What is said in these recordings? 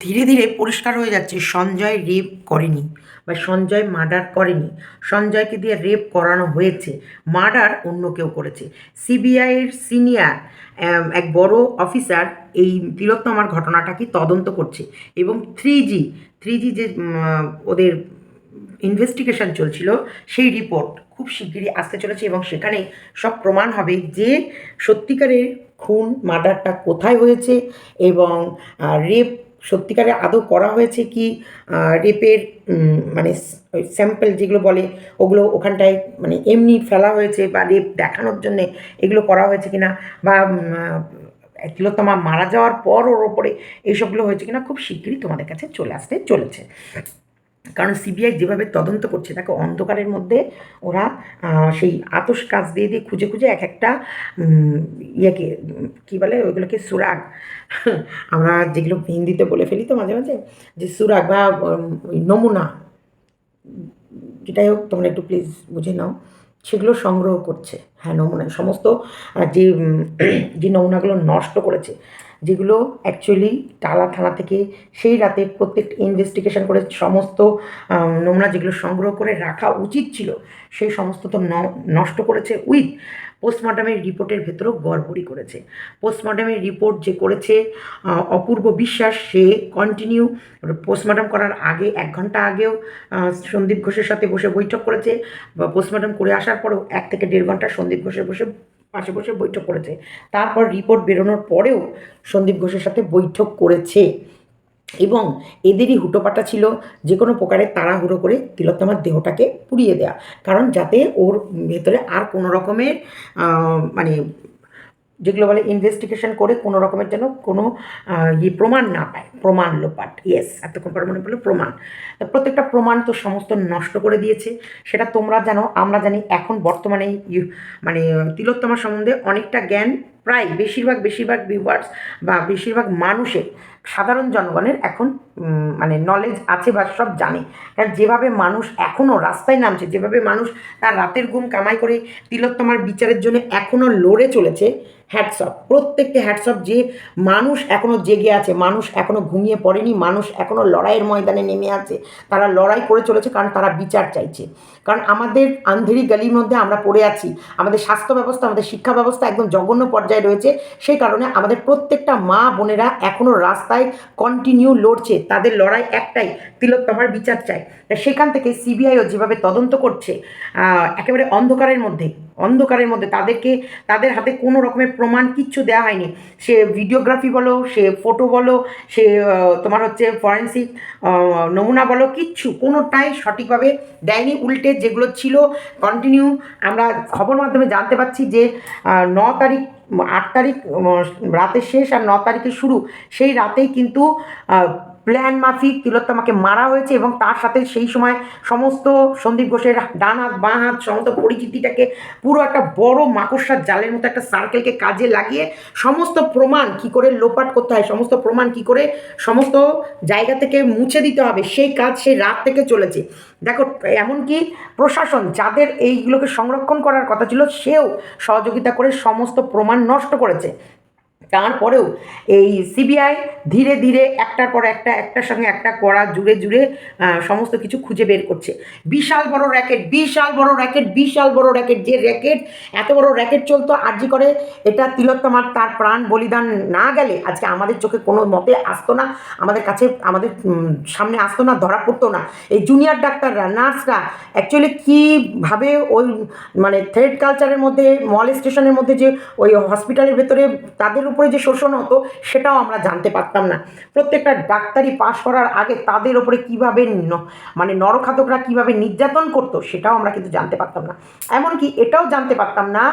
ধীরে ধীরে পরিষ্কার হয়ে যাচ্ছে সঞ্জয় রেপ করেনি বা সঞ্জয় মার্ডার করেনি। সঞ্জয়কে দিয়ে রেপ করানো হয়েছে, মার্ডার অন্য কেউ করেছে। সিবিআইয়ের সিনিয়র এক বড় অফিসার এই তিলোত্তমার ঘটনাটাকে তদন্ত করছে এবং থ্রি জি যে ওদের ইনভেস্টিগেশন চলছিল সেই রিপোর্ট খুব শিগগিরই আসতে চলেছে এবং সেখানে সব প্রমাণ হবে যে সত্যিকারের খুন মার্ডারটা কোথায় হয়েছে এবং রেপ সত্যিকারে আদৌ করা হয়েছে কি, রেপের মানে ওই স্যাম্পল যেগুলো বলে ওগুলো ওখানটায় মানে এমনি ফেলা হয়েছে বা রেপ দেখানোর জন্যে এগুলো করা হয়েছে কিনা, বা তিলোত্তমা মারা যাওয়ার পর ওর ওপরে এইসবগুলো হয়েছে কিনা খুব শিগগিরই তোমাদের কাছে চলে আসতে চলেছে। কারণ সিবিআই যেভাবে তদন্ত করছে তাকে অন্ধকারের মধ্যে ওরা সেই আতস কাজ দিয়ে দিয়ে খুঁজে খুঁজে এক একটা ইয়েকে কী বলে ওইগুলোকে সুরাগ আমরা যেগুলো হিন্দিতে বলে ফেলি তো মাঝে মাঝে, যে সুরাগ বা নমুনা, যেটাই হোক তোমরা একটু প্লিজ বুঝে নাও, সেগুলো সংগ্রহ করছে। হ্যাঁ, নমুনা সমস্ত যে যে নমুনাগুলো নষ্ট করেছে, যেগুলো অ্যাকচুয়ালি টালা থানা থেকে সেই রাতে প্রত্যেকটা ইনভেস্টিগেশন করে সমস্ত নমুনা যেগুলো সংগ্রহ করে রাখা উচিত ছিল সেই সমস্ত তো নষ্ট করেছে, উইথ পোস্টমর্টমের রিপোর্টের ভেতরেও গড়বড়ি করেছে। পোস্টমর্টমের রিপোর্ট যে করেছে অপূর্ব বিশ্বাস, সে কন্টিনিউ পোস্টমর্টম করার আগে 1 ঘন্টা আগেও সন্দীপ ঘোষের সাথে বসে বৈঠক করেছে, বা পোস্টমর্টম করে আসার পরেও 1 থেকে 1.5 ঘন্টা সন্দীপ ঘোষের পাশে বসে বৈঠক করেছে। তারপর রিপোর্ট বেরোনোর পরেও সন্দীপ ঘোষের সাথে বৈঠক করেছে এবং এদেরই হুটোপাটা ছিল যে কোনো প্রকারে তাড়াহুড়ো করে তিলোত্তমার দেহটাকে পুড়িয়ে দেওয়া, কারণ যাতে ওর ভেতরে আর কোনো রকমের মানে যেগুলো বলে ইনভেস্টিগেশন করে কোনো রকমের যেন কোনো প্রমাণ না পায়, প্রমাণ লোপাট। ইয়েস, এতক্ষণ পরে মনে পড়লো প্রমাণ। প্রত্যেকটা প্রমাণ তো সমস্ত নষ্ট করে দিয়েছে, সেটা তোমরা জানো, আমরা জানি। এখন বর্তমানে মানে তিলোত্তমার সম্বন্ধে অনেকটা জ্ঞান প্রায় বেশিরভাগ ভিউয়ার্স বা বেশিরভাগ মানুষের, সাধারণ জনগণের এখন মানে নলেজ আছে বা সব জানে। কারণ যেভাবে মানুষ এখনও রাস্তায় নামছে, যেভাবে মানুষ তার রাতের ঘুম কামাই করে তিলোত্তমার বিচারের জন্য এখনও লড়ে চলেছে, হ্যাটসঅপ, প্রত্যেককে হ্যাটসঅপ। যে মানুষ এখনও জেগে আছে, মানুষ এখনও ঘুমিয়ে পড়েনি, মানুষ এখনও লড়াইয়ের ময়দানে নেমে আছে, তারা লড়াই করে চলেছে কারণ তারা বিচার চাইছে। কারণ আমাদের আন্ধেরি গলির মধ্যে আমরা পড়ে আছি, আমাদের স্বাস্থ্য ব্যবস্থা, আমাদের শিক্ষা ব্যবস্থা একদম জঘন্য পর্যায়ে রয়েছে। সেই কারণে আমাদের প্রত্যেকটা মা বোনেরা এখনও রাস্তায় কন্টিনিউ লড়ছে, তাদের লড়াই একটাই, তিলোত্তমার বিচার চাই। সেখান থেকে সিবিআইও যেভাবে তদন্ত করছে একেবারে অন্ধকারের মধ্যে তাদের হাতে কোনো রকমের প্রমাণ কিচ্ছু দেওয়া হয়নি। সে ভিডিওগ্রাফি বলো, সে ফটো বলো, সে তোমার হচ্ছে ফরেন্সিক নমুনা বলো, কিচ্ছু কোনোটাই সঠিকভাবে দেয়নি। উল্টে যেগুলো ছিল কন্টিনিউ আমরা খবর মাধ্যমে জানতে পাচ্ছি যে 9 তারিখ 8 তারিখ রাতের শেষ আর 9 তারিখে শুরু, সেই রাতেই কিন্তু প্ল্যান মাফিক তিলোত্তমাকে মারা হয়েছে এবং তার সাথে সেই সময় সমস্ত সন্দীপ ঘোষের ডান হাত বাঁ হাত সমস্ত পরিচিতিটাকে পুরো একটা বড় মাকড়সার জালের মতো একটা সার্কেলকে কাজে লাগিয়ে সমস্ত প্রমাণ কি করে লোপাট করতে হয়, সমস্ত প্রমাণ কি করে সমস্ত জায়গা থেকে মুছে দিতে হবে, সেই কাজ সেই রাত থেকে চলেছে। দেখো, এমনকি প্রশাসন যাদের এইগুলোকে সংরক্ষণ করার কথা ছিল সেও সহযোগিতা করে সমস্ত প্রমাণ নষ্ট করেছে। তারপরেও এই সিবিআই ধীরে ধীরে একটার পর একটা, একটার সঙ্গে একটা কড়া জুড়ে সমস্ত কিছু খুঁজে বের করছে। বিশাল বড় র্যাকেট, যে র্যাকেট, এত বড় র্যাকেট চলতো আরজি করে, এটা তিলোত্তমার তার প্রাণ বলিদান না গেলে আজকে আমাদের চোখে কোনো মতে আসতো না, আমাদের কাছে আমাদের সামনে আসতো না, ধরা পড়তো না। এই জুনিয়র ডাক্তাররা, নার্সরা অ্যাকচুয়ালি কীভাবে ওই মানে থ্রেড কালচারের মধ্যে, মলেস্টেশনের মধ্যে যে ওই হসপিটালের ভেতরে তাদের উপরে যে শোষণ হতো সেটাও আমরা জানতে পারতাম না। প্রত্যেকটা ডাক্তারি পাশ করার আগে তাদের ওপরে কীভাবে মানে নরখাতকরা কীভাবে নির্যাতন করতো সেটাও আমরা কিন্তু জানতে পারতাম না। এমনকি এটাও জানতে পারতাম না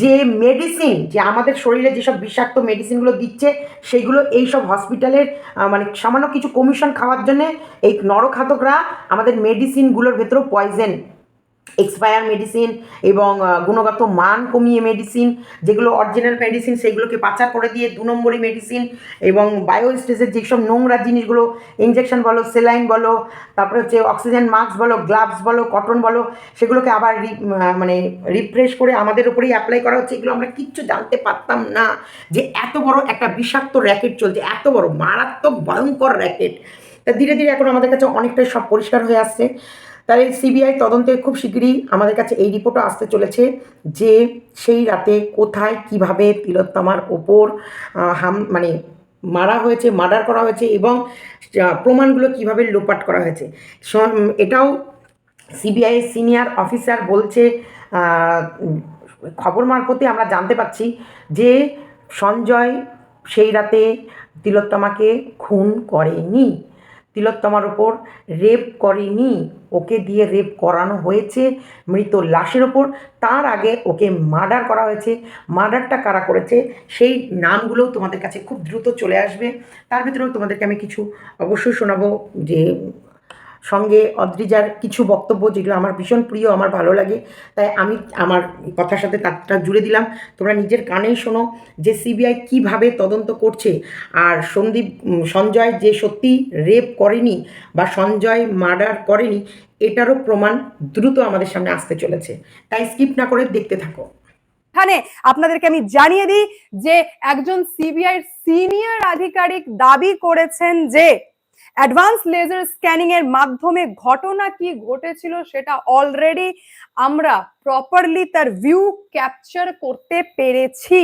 যে মেডিসিন, যে আমাদের শরীরে যেসব বিষাক্ত মেডিসিনগুলো দিচ্ছে সেইগুলো এইসব হসপিটালের মানে সামান্য কিছু কমিশন খাওয়ার জন্যে এই নরখাতকরা আমাদের মেডিসিনগুলোর ভেতরেও পয়জেন এক্সপায়ার মেডিসিন এবং গুণগত মান কমিয়ে মেডিসিন, যেগুলো অরিজিনাল মেডিসিন সেগুলোকে পাচার করে দিয়ে ২ নম্বরি মেডিসিন, এবং বায়ো স্টেজের যেসব নোংরা জিনিসগুলো, ইঞ্জেকশন বলো, সেলাইন বলো, তারপরে হচ্ছে অক্সিজেন মাস্ক বলো, গ্লাভস বলো, কটন বলো, সেগুলোকে আবার মানে রিফ্রেশ করে আমাদের উপরেই অ্যাপ্লাই করা হচ্ছে। এগুলো আমরা কিচ্ছু জানতে পারতাম না যে এত বড় একটা বিষাক্ত র্যাকেট চলছে, এত বড় মারাত্মক ভয়ঙ্কর র্যাকেট। তা ধীরে ধীরে এখন আমাদের কাছে অনেকটাই সব পরিষ্কার হয়ে আসছে। তাই সিবিআই তদন্তে খুব শিগগিরই আমাদের কাছে এই রিপোর্টও আসতে চলেছে যে সেই রাতে কোথায় কিভাবে তিলোত্তমার ওপর মানে মারা হয়েছে, মার্ডার করা হয়েছে, এবং প্রমাণগুলো কিভাবে লোপাট করা হয়েছে। এটাও সিবিআই সিনিয়র অফিসার বলছে, খবর মারফতে আমরা জানতে পাচ্ছি যে সঞ্জয় সেই রাতে তিলোত্তমাকে খুন করেনি, তিলোত্তমার ওপর রেপ করেনি, ওকে দিয়ে রেপ করানো হয়েছে মৃত লাশের ওপর। তার আগে ওকে মার্ডার করা হয়েছে। মার্ডারটা কারা করেছে সেই নামগুলোও তোমাদের কাছে খুব দ্রুত চলে আসবে। তার ভিতরেও তোমাদেরকে আমি কিছু অবশ্যই শোনাবো, যে সঙ্গে অদ্রিজার কিছু বক্তব্য যেগুলো আমার ভীষণ প্রিয়, আমার ভালো লাগে, তাই আমি আমার কথার সাথে তারটা জুড়ে দিলাম। তোমরা নিজের কানেই শোনো যে সিবিআই কীভাবে তদন্ত করছে, আর সঞ্জয় যে সত্যি রেপ করেনি বা সঞ্জয় মার্ডার করেনি এটারও প্রমাণ দ্রুত আমাদের সামনে আসতে চলেছে। তাই স্কিপ না করে দেখতে থাকো। এখানে আপনাদেরকে আমি জানিয়ে দিই যে একজন সিবিআই সিনিয়র আধিকারিক দাবি করেছেন যে অ্যাডভান্স লেজার স্ক্যানিং এর মাধ্যমে ঘটনা কি ঘটেছিল সেটা অলরেডি আমরা প্রপারলি তার ভিউ ক্যাপচার করতে পেরেছি।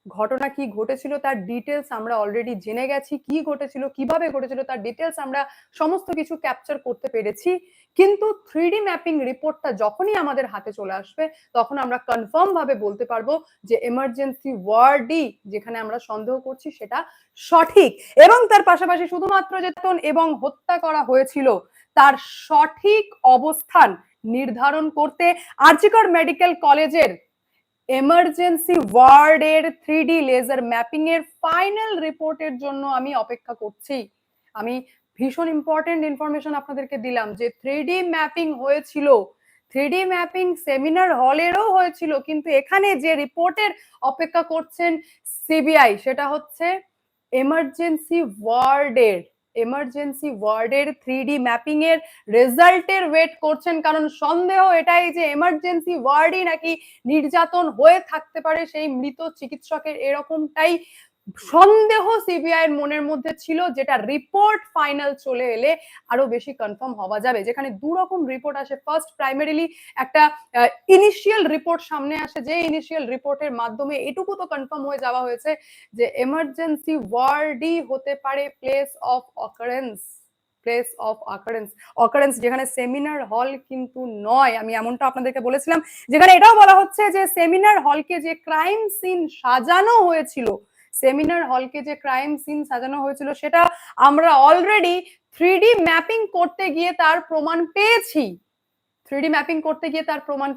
ঘটনা কি ঘটেছিল তার ডিটেলস আমরা অলরেডি জেনে গেছি, কি ঘটেছিল, কিভাবে ঘটেছিল তার ডিটেলস আমরা সমস্ত কিছু ক্যাপচার করতে পেরেছি। কিন্তু 3D ম্যাপিং রিপোর্টটা যখনই আমাদের হাতে চলে আসবে তখন আমরা কনফার্ম ভাবে বলতে পারবো যে এমার্জেন্সি ওয়ার্ডই যেখানে আমরা সন্দেহ করছি সেটা সঠিক, এবং তার পাশাপাশি শুধুমাত্র যেতন এবং হত্যা করা হয়েছিল তার সঠিক অবস্থান নির্ধারণ করতে আরজিকর মেডিকেল কলেজের এমার্জেন্সি ওয়ার্ডের 3D লেজার ম্যাপিং এর ফাইনাল রিপোর্টের জন্য আমি অপেক্ষা করছি। আমি ভীষণ ইম্পর্টেন্ট ইনফরমেশন আপনাদেরকে দিলাম যে 3D ম্যাপিং হয়েছিল, 3D ম্যাপিং সেমিনার হলেরও হয়েছিল, কিন্তু এখানে যে রিপোর্টের অপেক্ষা করছেন সিবিআই সেটা হচ্ছে এমার্জেন্সি ওয়ার্ডের 3D ম্যাপিং এর রেজাল্টের ওয়েট করছেন, কারণ সন্দেহ এটাই যে এমার্জেন্সি ওয়ার্ডই নাকি নির্যাতন হয়ে থাকতে পারে সেই মৃত চিকিৎসকের, এরকমটাই সন্দেহ সিবিআই এর মনের মধ্যে ছিল, যেটা রিপোর্ট ফাইনাল চলে এলে আরো বেশি কনফার্ম হওয়া যাবে। যেখানে দু রকম রিপোর্ট আসে, ফার্স্ট প্রাইমারিলি একটা ইনিশিয়াল রিপোর্ট সামনে আসে, যে ইনিশিয়াল রিপোর্টের মাধ্যমে এটুকু তো কনফার্ম হয়ে যাওয়া হয়েছে যে এমার্জেন্সি ওয়ার্ডই হতে পারে প্লেস অফ অকারেন্স, যেখানে সেমিনার হল কিন্তু নয়। আমি এমনটা আপনাদেরকে বলেছিলাম, যেখানে এটাও বলা হচ্ছে যে সেমিনার হলকে যে ক্রাইম সিন সাজানো হয়েছিল, সেটা আমরা অলরেডি 3D ম্যাপিং করতে গিয়ে তার প্রমাণ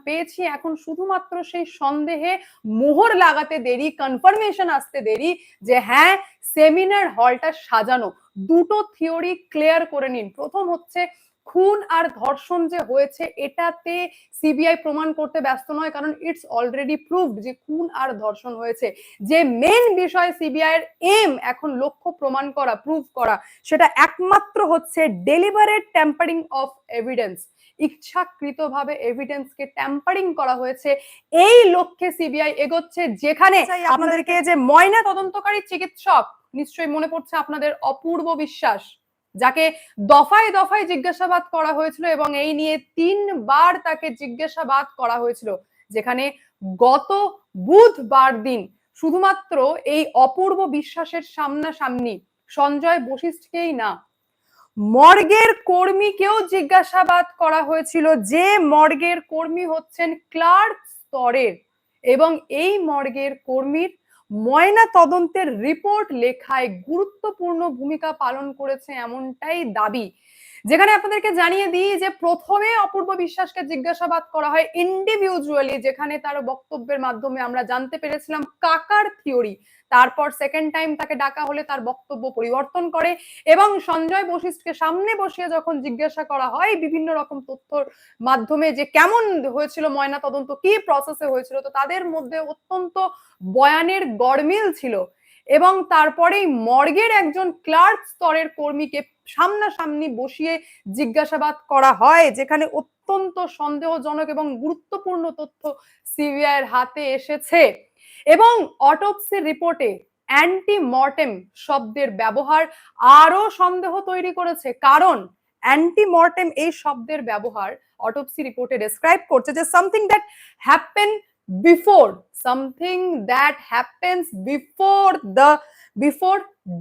পেয়েছি। এখন শুধুমাত্র সেই সন্দেহে মোহর লাগাতে দেরি, কনফার্মেশন আসতে দেরি যে হ্যাঁ সেমিনার হলটা সাজানো। দুটো থিওরি ক্লিয়ার করে নিন। প্রথম হচ্ছে খুন আর ধর্ষণ যে হয়েছে এটাতে সিবিআই প্রমাণ করতে ব্যস্ত নয়, কারণ ইটস অলরেডি প্রুভড যে খুন আর ধর্ষণ হয়েছে। যে মেন বিষয় সিবিআই এর এম এখন লক্ষ্য প্রমাণ করা, প্রুভ করা, সেটা একমাত্র হচ্ছে ডেলিভারেট ট্যাম্পারিং অফ এভিডেন্স, ইচ্ছাকৃতভাবে এভিডেন্সকে ট্যাম্পারিং করা হয়েছে, এই লক্ষ্যে সিবিআই এগোচ্ছে। যেখানে আপনাদেরকে যে ময়না তদন্তকারী চিকিৎসক, নিশ্চয়ই মনে পড়ছে আপনাদের অপূর্ব বিশ্বাস, যাকে দফায় দফায় জিজ্ঞাসাবাদ করা হয়েছিল এবং এই নিয়ে 3 বার তাকে জিজ্ঞাসাবাদ করা হয়েছিল, যেখানে গত বুধবার দিন শুধুমাত্র এই অপূর্ব বিশ্বাসের সামনাসামনি সঞ্জয় বশিষ্ঠকেই না, মর্গের কর্মীকেও জিজ্ঞাসাবাদ করা হয়েছিল, যে মর্গের কর্মী হচ্ছেন ক্লার্ক স্তরের, এবং এই মর্গের কর্মীর ময়না তদন্তের রিপোর্ট লেখায় গুরুত্বপূর্ণ ভূমিকা পালন করেছে এমনটাই দাবি। যেখানে আপনাদেরকে জানিয়ে দিই যে প্রথমে অপূর্ব বিশ্বাসকে জিজ্ঞাসাবাদ করা হয় ইন্ডিভিজুয়ালি, যেখানে তার বক্তব্যের মাধ্যমে আমরা জানতে পেরেছিলাম কাকার থিওরি। তারপর সেকেন্ড টাইম তাকে ডাকা হলে তার বক্তব্য পরিবর্তন করে এবং সঞ্জয় বশিষ্ঠকে সামনে বসিয়ে যখন জিজ্ঞাসা করা হয় বিভিন্ন রকম তথ্যর মাধ্যমে যে কেমন হয়েছিল ময়না তদন্ত, কি প্রসেসে হয়েছিল, তো তাদের মধ্যে অত্যন্ত বয়ানের গড়মিল ছিল। এবং তারপরেই মর্গের একজন ক্লার্ক স্তরের কর্মীকে সামনাসামনি বসিয়ে জিজ্ঞাসাবাদ করা হয়, যেখানে অত্যন্ত সন্দেহজনক এবং গুরুত্বপূর্ণ তথ্য সিবিআই এর হাতে এসেছে। এবং অটোপসি রিপোর্টে অ্যান্টি মর্টেম শব্দের ব্যবহার আরো সন্দেহ তৈরি করেছে, কারণ অ্যান্টি মর্টেম এই শব্দের ব্যবহার অটোপসি রিপোর্টে ডেসক্রাইব করছে যে something that happen before, something that happens before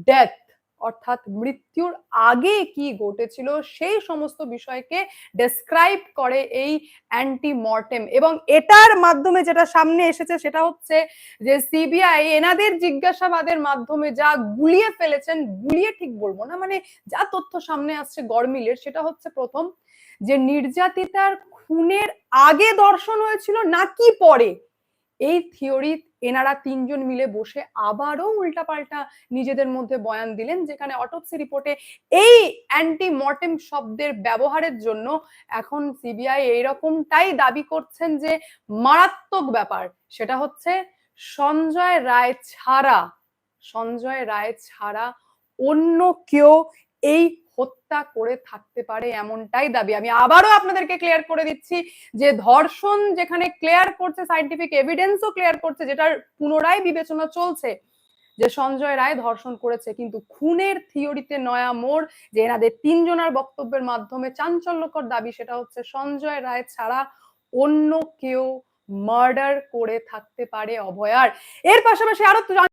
death, অর্থাৎ মৃত্যুর আগে কি ঘটেছিল সেই সমস্ত বিষয়কে ডেসক্রাইব করে এই অ্যান্টি মর্টেম। এবং এটার মাধ্যমে যেটা সামনে এসেছে সেটা হচ্ছে যে সিবিআই এনাদের জিজ্ঞাসাবাদের মাধ্যমে যা গুলিয়ে ফেলেছেন, গুলিয়ে ঠিক বলবো না, মানে যা তথ্য সামনে আসছে গড়মিলের, সেটা হচ্ছে প্রথম যে নির্যাতিতার খুনের আগে ধর্ষণ হয়েছিল নাকি পরে, এই থিওরি এনারা তিনজন মিলে বসে আবারও উল্টাপাল্টা নিজেদের মধ্যে বয়ান দিলেন, যেখানে অটোপসি রিপোর্টে এই অ্যান্টি মর্টেম শব্দের ব্যবহারের জন্য এখন সিবিআই এইরকমটাই দাবি করছেন যে মারাত্মক ব্যাপার, সেটা হচ্ছে সঞ্জয় রায় ছাড়া অন্য কেউ এই হত্যা করে থাকতে পারে, এমনটাই দাবি। আমি আবারও আপনাদেরকে ক্লিয়ার করে দিচ্ছি যে ধর্ষণ যেখানে ক্লিয়ার করছে, সাইন্টিফিক এভিডেন্সও ক্লিয়ার করছে, যেটার পুনরায় বিবেচনা চলছে যে সঞ্জয় রায় ধর্ষণ করেছে, কিন্তু খুনের থিওরিতে নয়া মোড় যে এনাদের তিনজনের বক্তব্যের মাধ্যমে চাঞ্চল্যকর দাবি, সেটা হচ্ছে সঞ্জয় রায় ছাড়া অন্য কেউ মার্ডার করে থাকতে পারে অভয়ার। এর পাশাপাশি আরো